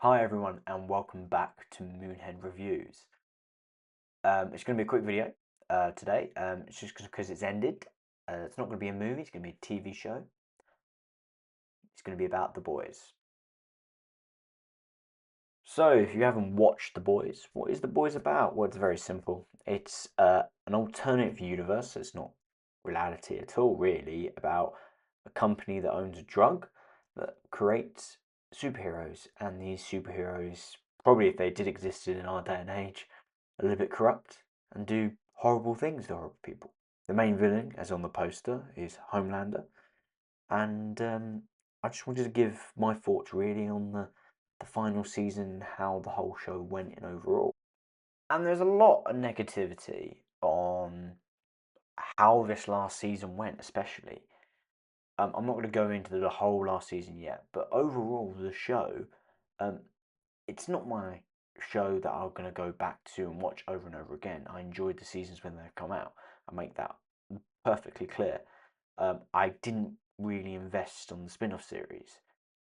Hi everyone and welcome back to Moonhead Reviews. It's going to be a quick video today. It's just because it's ended. It's not going to be a movie, it's going to be a TV show. It's going to be about The Boys. So if you haven't watched The Boys, what is The Boys about? Well, it's very simple. It's an alternative universe, so it's not reality at all really, about a company that owns a drug that creates superheroes, and these superheroes, probably if they did exist in our day and age, a little bit corrupt and do horrible things to horrible people. The main villain, as on the poster, is Homelander, and I just wanted to give my thoughts really on the final season, how the whole show went in overall. And there's a lot of negativity on how this last season went, especially. I'm not going to go into the whole last season yet, but overall, the show, um, it's not my show that I'm going to go back to and watch over and over again. I enjoyed the seasons when they come out. I make that perfectly clear. I didn't really invest on the spin off series.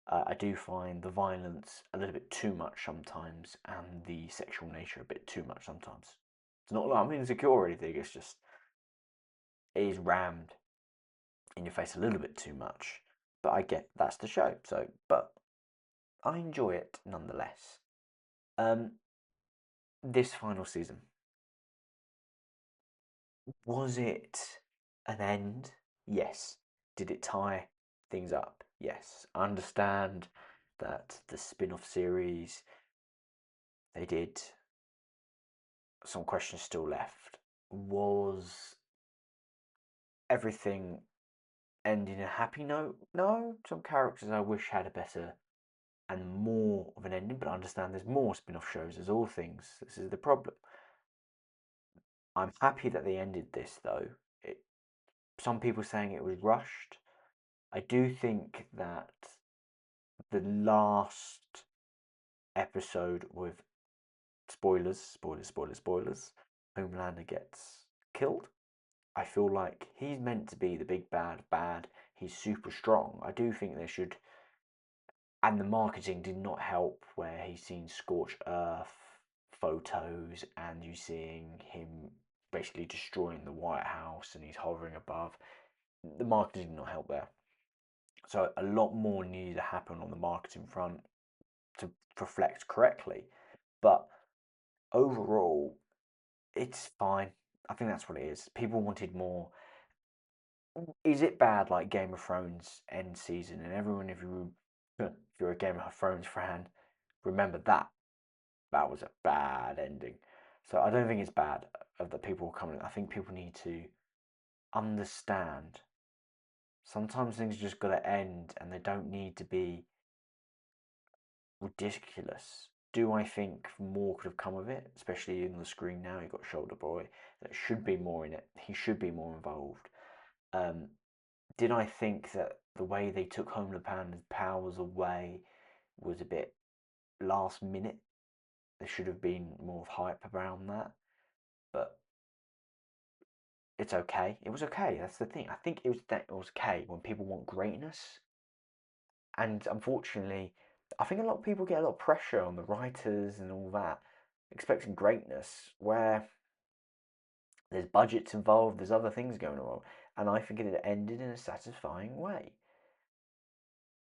I do find the violence a little bit too much sometimes, and the sexual nature a bit too much sometimes. It's not like I'm insecure or anything, it's just it is rammed in your face a little bit too much. But I get that's the show, so but I enjoy it nonetheless. Um, this final season, was it an end? Yes. Did it tie things up? Yes. I understand that the spin off series, they did some questions still left. Was everything end in a happy note? No. Some characters I wish had a better and more of an ending, but I understand there's more spin off shows, as all things. This is the problem. I'm happy that they ended this though. It, some people saying it was rushed. I do think that the last episode with spoilers, Homelander gets killed. I feel like he's meant to be the big bad. He's super strong. I do think they should, and the marketing did not help where he's seen scorched earth photos and you seeing him basically destroying the White House and he's hovering above. The marketing did not help there. So a lot more needed to happen on the marketing front to reflect correctly. But overall, it's fine. I think that's what it is. People wanted more. Is it bad like Game of Thrones end season? And everyone, if you're a Game of Thrones fan, remember that was a bad ending. So I don't think it's bad of the people coming. I think people need to understand. Sometimes things just got to end, and they don't need to be ridiculous. Do I think more could have come of it? Especially in the screen now, you've got Shoulder Boy. There should be more in it. He should be more involved. Um, did I think that the way they took Home Japan's powers away was a bit last minute? There should have been more hype around that, but it's okay. It was okay. That's the thing. I think it was okay when people want greatness, and unfortunately, I think a lot of people get a lot of pressure on the writers and all that, expecting greatness where there's budgets involved, there's other things going on, and I think it ended in a satisfying way.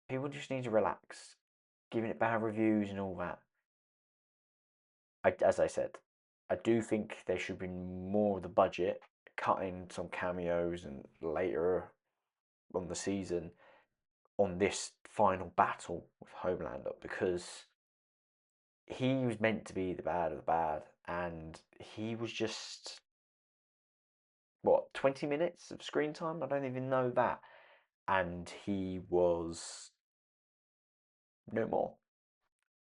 People just need to relax, giving it bad reviews and all that. As I said, I do think there should be more of the budget, cutting some cameos and later on the season on this final battle with Homelander because he was meant to be the bad of the bad, and he was just what 20 minutes of screen time. I don't even know that, and he was no more.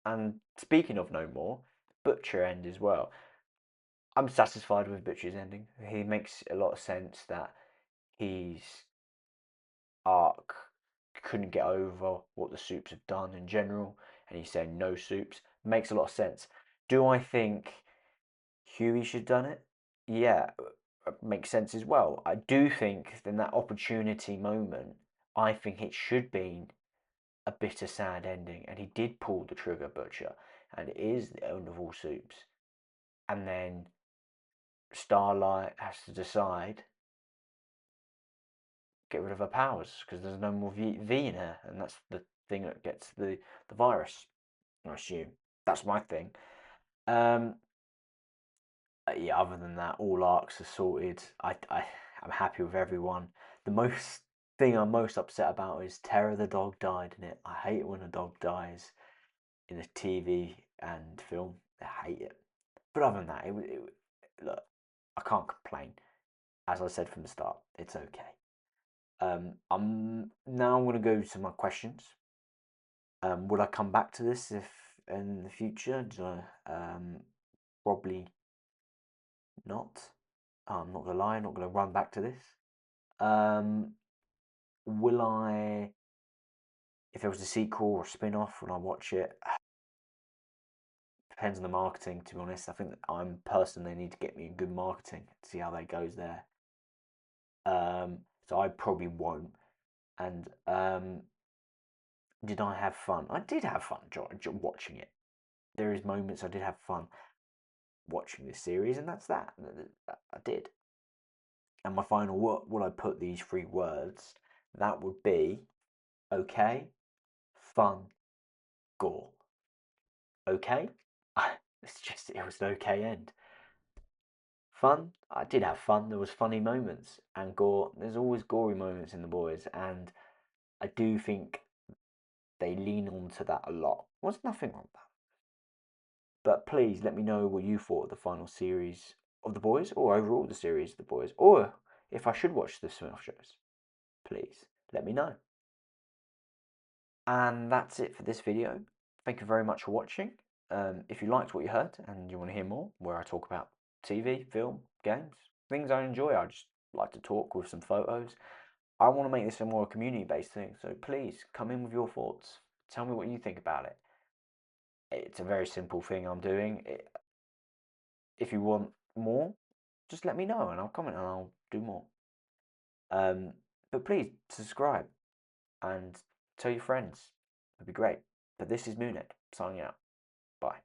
And speaking of no more, Butcher end as well. I'm satisfied with Butcher's ending. He makes a lot of sense that his arc couldn't get over what the Supes have done in general, and he's saying no Supes. Makes a lot of sense. Do I think Huey should have done it? Yeah, makes sense as well. I do think in that opportunity moment, I think it should be a bitter, sad ending, and he did pull the trigger, Butcher, and it is the end of all soups. And then Starlight has to decide get rid of her powers because there's no more v in her, and that's the thing that gets the virus. I assume that's my thing. Um, yeah. Other than that, all arcs are sorted. I'm happy with everyone. The most thing I'm most upset about is Terra the dog died in it. I hate it when a dog dies in a TV and film. I hate it. But other than that, look, I can't complain. As I said from the start, it's okay. I'm going to go to my questions. Would I come back to this if in the future? Probably not. I'm not gonna lie. I'm not gonna run back to this. Um, will I? If there was a sequel or a spin-off, would I watch it? Depends on the marketing. To be honest, I think that I'm personally need to get me good marketing to see how that goes there. So I probably won't. And did I have fun? I did have fun watching it. There is moments I did have fun watching this series, and that's that. I did. And my final word, would I put these three words? That would be okay, fun, gore. Okay? It was an okay end. Fun, I did have fun. There was funny moments. And gore, there's always gory moments in The Boys. And I do think they lean onto that a lot. There's nothing wrong with that. But please let me know what you thought of the final series of The Boys, or overall the series of The Boys, or if I should watch the spin-off shows. Please let me know. And that's it for this video. Thank you very much for watching. If you liked what you heard and you want to hear more, where I talk about TV, film, games, things I enjoy, I just like to talk with some photos. I want to make this a more community-based thing, so please come in with your thoughts. Tell me what you think about it. It's a very simple thing I'm doing. If you want more, just let me know and I'll comment and I'll do more. But please subscribe and tell your friends. It'd be great. But this is Mooneck signing out. Bye.